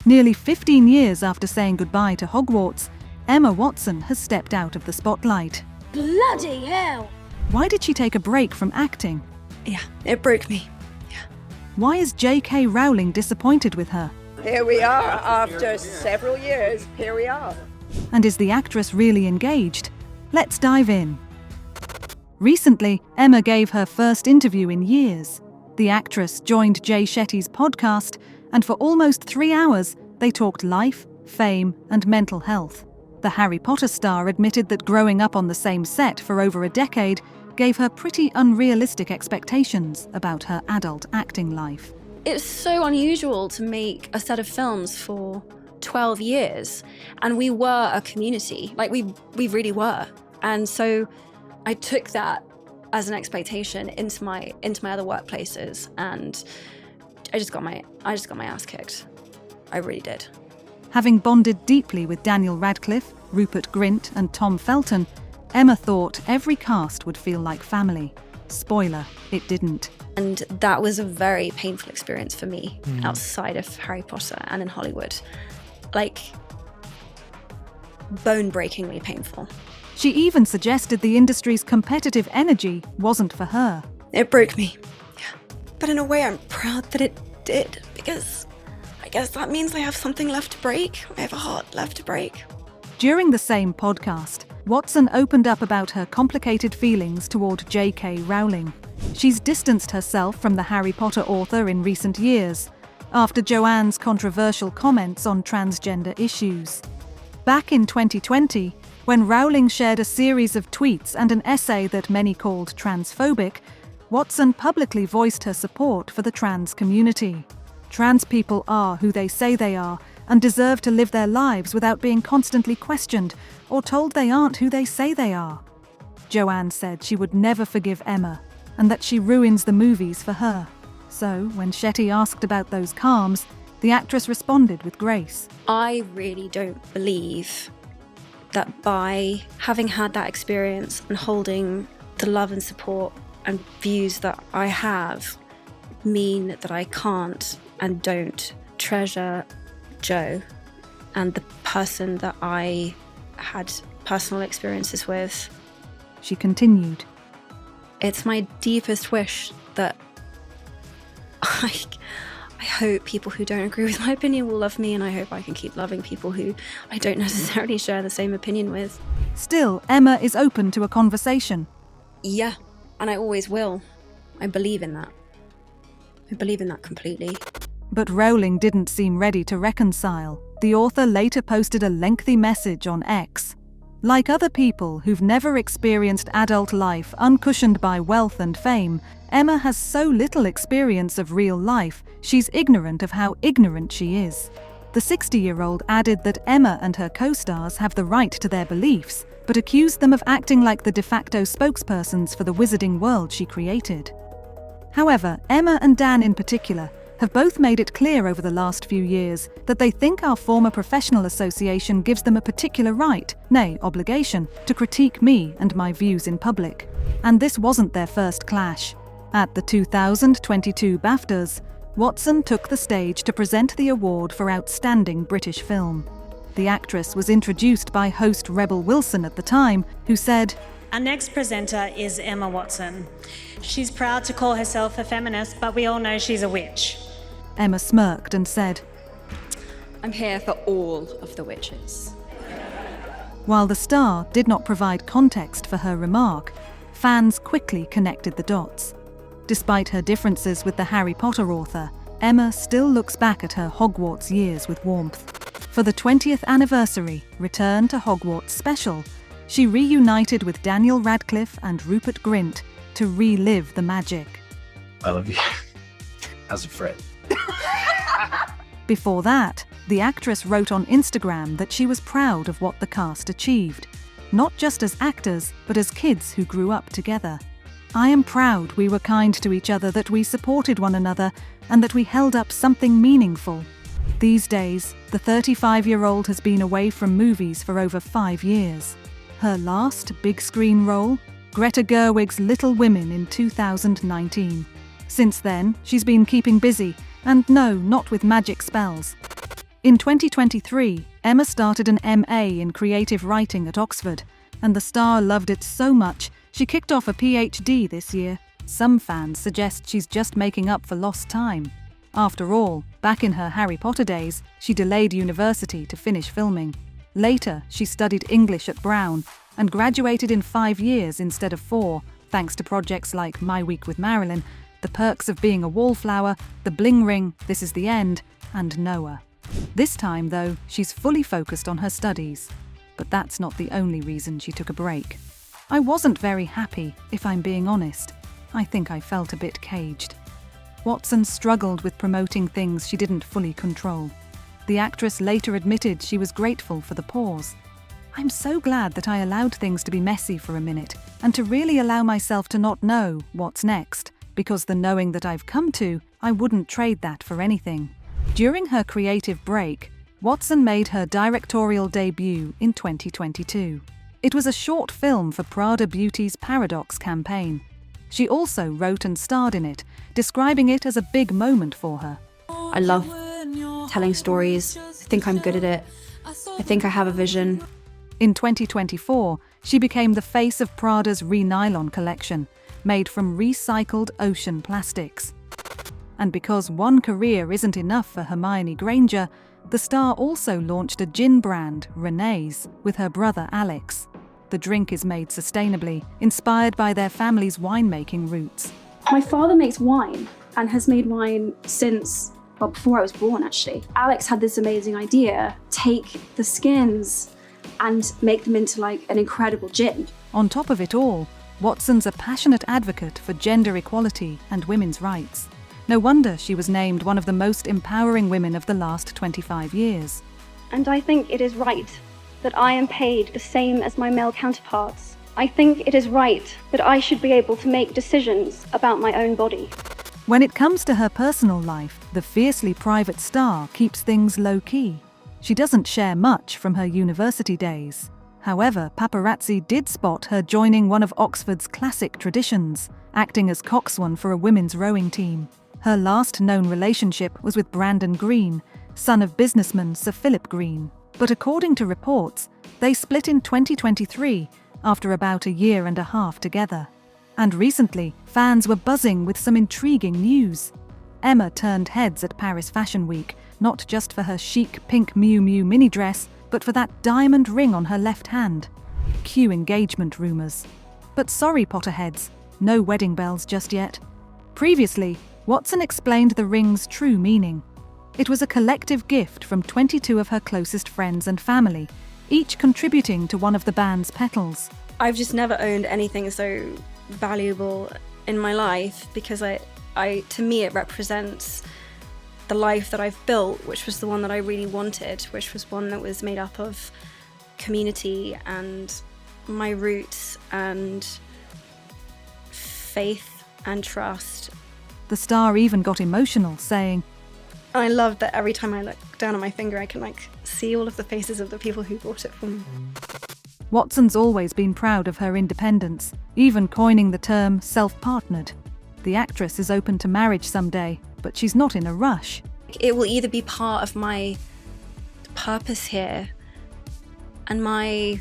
Nearly 15 years after saying goodbye to Hogwarts, Emma Watson has stepped out of the spotlight. Bloody hell! Why did she take a break from acting? Yeah, it broke me. Yeah. Why is JK Rowling disappointed with her? Here we are, after several years, here we are. And is the actress really engaged? Let's dive in. Recently, Emma gave her first interview in years. The actress joined Jay Shetty's podcast, and for almost 3 hours, they talked life, fame, and mental health. The Harry Potter star admitted that growing up on the same set for over a decade gave her pretty unrealistic expectations about her adult acting life. It was so unusual to make a set of films for 12 years, and we were a community, like we really were. And so I took that as an expectation into my other workplaces, and I just got my ass kicked. I really did. Having bonded deeply with Daniel Radcliffe, Rupert Grint, and Tom Felton, Emma thought every cast would feel like family. Spoiler, it didn't. And that was a very painful experience for me outside of Harry Potter and in Hollywood. Like, bone-breakingly painful. She even suggested the industry's competitive energy wasn't for her. It broke me. Yeah. But in a way, I'm proud that it did, because I guess that means I have something left to break. I have a heart left to break. During the same podcast, Watson opened up about her complicated feelings toward JK Rowling. She's distanced herself from the Harry Potter author in recent years, after Joanne's controversial comments on transgender issues. Back in 2020, when Rowling shared a series of tweets and an essay that many called transphobic, Watson publicly voiced her support for the trans community. Trans people are who they say they are and deserve to live their lives without being constantly questioned or told they aren't who they say they are. Joanne said she would never forgive Emma and that she ruins the movies for her. So, when Shetty asked about those calms, the actress responded with grace. I really don't believe that by having had that experience and holding the love and support and views that I have mean that I can't and don't treasure Joe and the person that I had personal experiences with. She continued. It's my deepest wish that I hope people who don't agree with my opinion will love me, and I hope I can keep loving people who I don't necessarily share the same opinion with. Still, Emma is open to a conversation. Yeah, and I always will. I believe in that. I believe in that completely. But Rowling didn't seem ready to reconcile. The author later posted a lengthy message on X. Like other people who've never experienced adult life uncushioned by wealth and fame, Emma has so little experience of real life, she's ignorant of how ignorant she is. The 60-year-old added that Emma and her co-stars have the right to their beliefs, but accused them of acting like the de facto spokespersons for the wizarding world she created. However, Emma and Dan in particular have both made it clear over the last few years that they think our former professional association gives them a particular right, nay, obligation, to critique me and my views in public. And this wasn't their first clash. At the 2022 BAFTAs, Watson took the stage to present the award for Outstanding British Film. The actress was introduced by host Rebel Wilson at the time, who said, "Our next presenter is Emma Watson. She's proud to call herself a feminist, but we all know she's a witch." Emma smirked and said, "I'm here for all of the witches." While the star did not provide context for her remark, fans quickly connected the dots. Despite her differences with the Harry Potter author, Emma still looks back at her Hogwarts years with warmth. For the 20th anniversary Return to Hogwarts special, she reunited with Daniel Radcliffe and Rupert Grint to relive the magic. I love you. As a friend. Before that, the actress wrote on Instagram that she was proud of what the cast achieved, not just as actors, but as kids who grew up together. "I am proud we were kind to each other, that we supported one another, and that we held up something meaningful." These days, the 35-year-old has been away from movies for over 5 years. Her last big-screen role? Greta Gerwig's Little Women in 2019. Since then, she's been keeping busy, and no, not with magic spells. In 2023, Emma started an MA in creative writing at Oxford, and the star loved it so much she kicked off a PhD this year. Some fans suggest she's just making up for lost time. After all, back in her Harry Potter days, she delayed university to finish filming. Later, she studied English at Brown and graduated in 5 years instead of 4, thanks to projects like My Week with Marilyn, The Perks of Being a Wallflower, The Bling Ring, This Is the End, and Noah. This time, though, she's fully focused on her studies. But that's not the only reason she took a break. I wasn't very happy, if I'm being honest. I think I felt a bit caged. Watson struggled with promoting things she didn't fully control. The actress later admitted she was grateful for the pause. I'm so glad that I allowed things to be messy for a minute and to really allow myself to not know what's next, because the knowing that I've come to, I wouldn't trade that for anything. During her creative break, Watson made her directorial debut in 2022. It was a short film for Prada Beauty's Paradox campaign. She also wrote and starred in it, describing it as a big moment for her. I love telling stories. I think I'm good at it. I think I have a vision. In 2024, she became the face of Prada's Re-Nylon collection, made from recycled ocean plastics. And because one career isn't enough for Hermione Granger, the star also launched a gin brand, Renee's, with her brother Alex. The drink is made sustainably, inspired by their family's winemaking roots. My father makes wine and has made wine since, well, before I was born, actually. Alex had this amazing idea, take the skins and make them into like an incredible gin. On top of it all, Watson's a passionate advocate for gender equality and women's rights. No wonder she was named one of the most empowering women of the last 25 years. And I think it is right that I am paid the same as my male counterparts. I think it is right that I should be able to make decisions about my own body. When it comes to her personal life, the fiercely private star keeps things low-key. She doesn't share much from her university days. However, paparazzi did spot her joining one of Oxford's classic traditions, acting as coxswain for a women's rowing team. Her last known relationship was with Brandon Green, son of businessman Sir Philip Green. But according to reports, they split in 2023 after about a year and a half together. And recently, fans were buzzing with some intriguing news. Emma turned heads at Paris Fashion Week, not just for her chic pink Miu Miu mini dress, but for that diamond ring on her left hand. Cue engagement rumours. But sorry, Potterheads, no wedding bells just yet. Previously, Watson explained the ring's true meaning. It was a collective gift from 22 of her closest friends and family, each contributing to one of the band's petals. I've just never owned anything so valuable in my life because to me it represents the life that I've built, which was the one that I really wanted, which was one that was made up of community and my roots and faith and trust. The star even got emotional, saying, I love that every time I look down at my finger, I can see all of the faces of the people who bought it for me. Watson's always been proud of her independence, even coining the term self-partnered. The actress is open to marriage someday, but she's not in a rush. It will either be part of my purpose here and my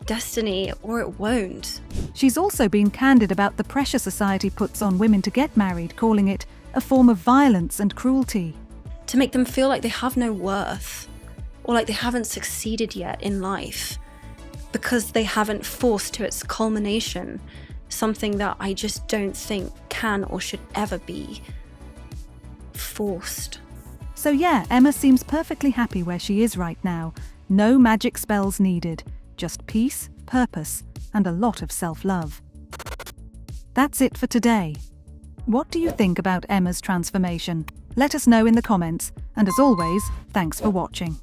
destiny, or it won't. She's also been candid about the pressure society puts on women to get married, calling it a form of violence and cruelty. To make them feel like they have no worth, or like they haven't succeeded yet in life, because they haven't forced to its culmination something that I just don't think can or should ever be forced. So yeah, Emma seems perfectly happy where she is right now. No magic spells needed, just peace, purpose, and a lot of self-love. That's it for today. What do you think about Emma's transformation? Let us know in the comments, and as always, thanks for watching.